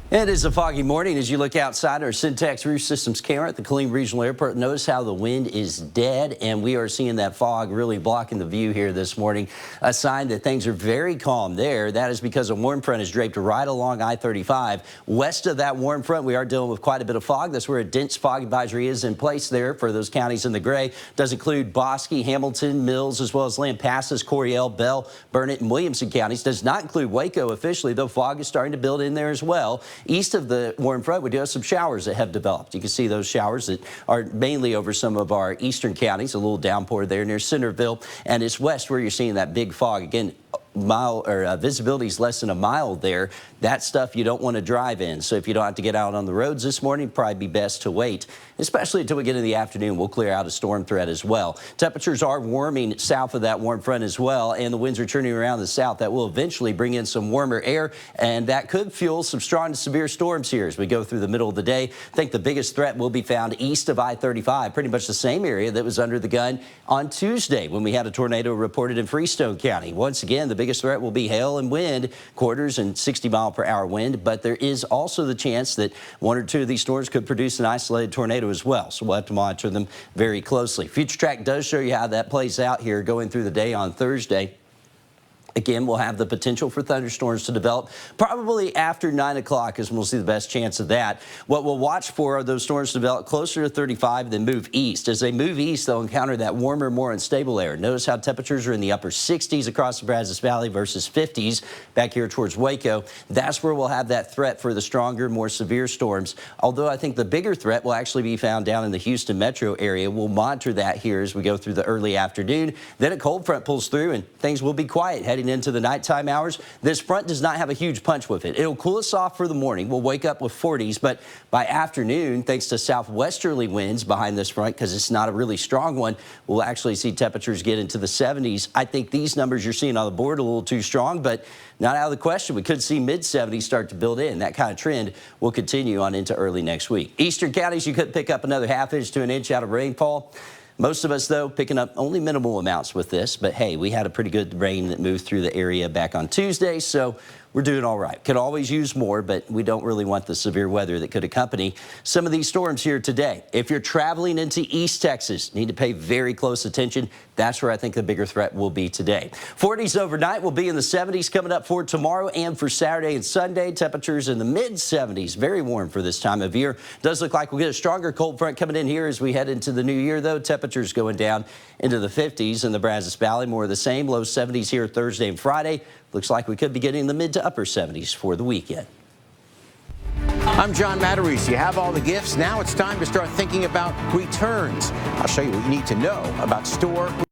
It is a foggy morning as you look outside our Syntex Roof Systems camera at the Killeen Regional Airport. Notice how the wind is dead, and we are seeing that fog really blocking the view here this morning. A sign that things are very calm there. That is because a warm front is draped right along I-35. West of that warm front, we are dealing with quite a bit of fog. That's where a dense fog advisory is in place there for those counties in the gray. Does include Bosque, Hamilton, Mills, as well as Lampasas, Coryell, Bell, Burnett, and Williamson counties. Does not include Waco officially, though fog is starting to build in there as well. East of the warm front, we do have some showers that have developed. You can see those showers that are mainly over some of our eastern counties, a little downpour there near Centerville. And it's west where you're seeing that big fog. Again, visibility is less than a mile there. That stuff you don't want to drive in. So if you don't have to get out on the roads this morning, probably be best to wait, especially until we get in the afternoon. We'll clear out a storm threat as well. Temperatures are warming south of that warm front as well, and the winds are turning around the south. That will eventually bring in some warmer air, and that could fuel some strong to severe storms here as we go through the middle of the day. I think the biggest threat will be found east of I-35, pretty much the same area that was under the gun on Tuesday when we had a tornado reported in Freestone County. Once again, the biggest threat will be hail and wind, quarters and 60-mile-per-hour wind, but there is also the chance that one or two of these storms could produce an isolated tornado as well, so we'll have to monitor them very closely. Future Track does show you how that plays out here going through the day on Thursday. Again, we'll have the potential for thunderstorms to develop probably after 9 o'clock is when we'll see the best chance of that. What we'll watch for are those storms to develop closer to 35 then move east. As they move east, they'll encounter that warmer, more unstable air. Notice how temperatures are in the upper 60s across the Brazos Valley versus 50s back here towards Waco. That's where we'll have that threat for the stronger, more severe storms. Although I think the bigger threat will actually be found down in the Houston metro area. We'll monitor that here as we go through the early afternoon. Then a cold front pulls through and things will be quiet heading into the nighttime hours. This front does not have a huge punch with it. It'll cool us off for the morning. We'll wake up with 40s, but by afternoon, thanks to southwesterly winds behind this front, because it's not a really strong one, we'll actually see temperatures get into the 70s. I think these numbers you're seeing on the board are a little too strong, but not out of the question. We could see mid-70s start to build in. That kind of trend will continue on into early next week. Eastern counties, you could pick up another ½ inch to an inch out of rainfall. Most of us, though, picking up only minimal amounts with this. But, hey, we had a pretty good rain that moved through the area back on Tuesday, so we're doing all right. Could always use more, but we don't really want the severe weather that could accompany some of these storms here today. If you're traveling into East Texas, need to pay very close attention. That's where I think the bigger threat will be today. 40s overnight will be in the 70s coming up for tomorrow and for Saturday and Sunday. Temperatures in the mid-70s. Very warm for this time of year. Does look like we'll get a stronger cold front coming in here as we head into the new year, though. Temperatures going down into the 50s in the Brazos Valley. More of the same. Low 70s here Thursday and Friday. Looks like we could be getting the mid to upper 70s for the weekend. I'm John Matarese. You have all the gifts. Now it's time to start thinking about returns. I'll show you what you need to know about store